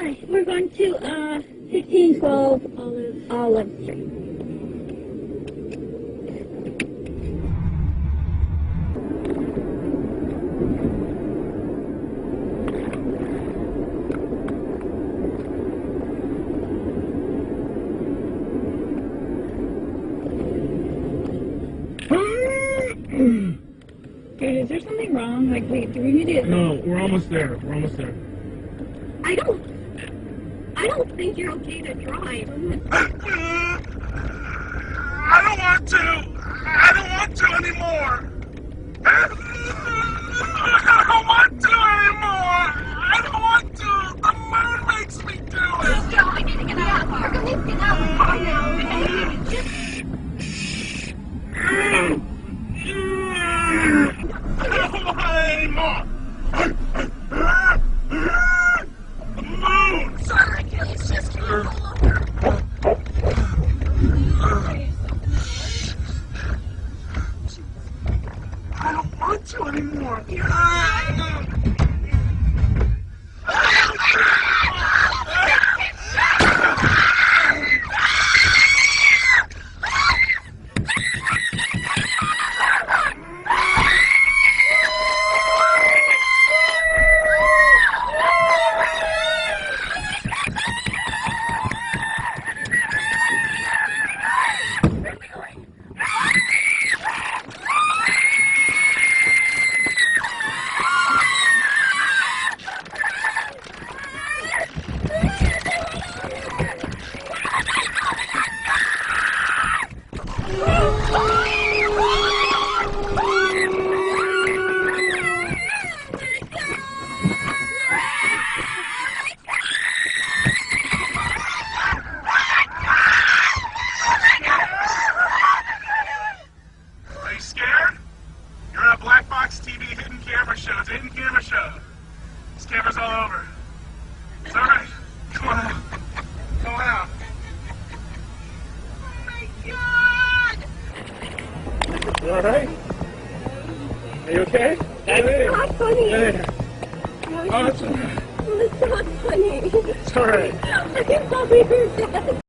Hi, we're going to 1512 Olive Street. Okay, is there something wrong? Like, wait, do we need to... No, we're almost there. We're almost there. I don't think you're okay to drive. I don't want to. I don't want to anymore. I don't want to anymore. I don't want to. The moon makes me do it. Joe, I need to get out of the car. Get out of the car now, okay? I don't want it anymore. The moon. Sorry, it's just careful. I don't want to anymore. TV hidden camera show. It's a hidden camera show. There's cameras all over. It's all right. Come on out. Come on out. Oh my God! You all right? Are you okay? That's not funny. Yeah. Oh, it's all right. It's not funny. It's all right. I thought we were dead.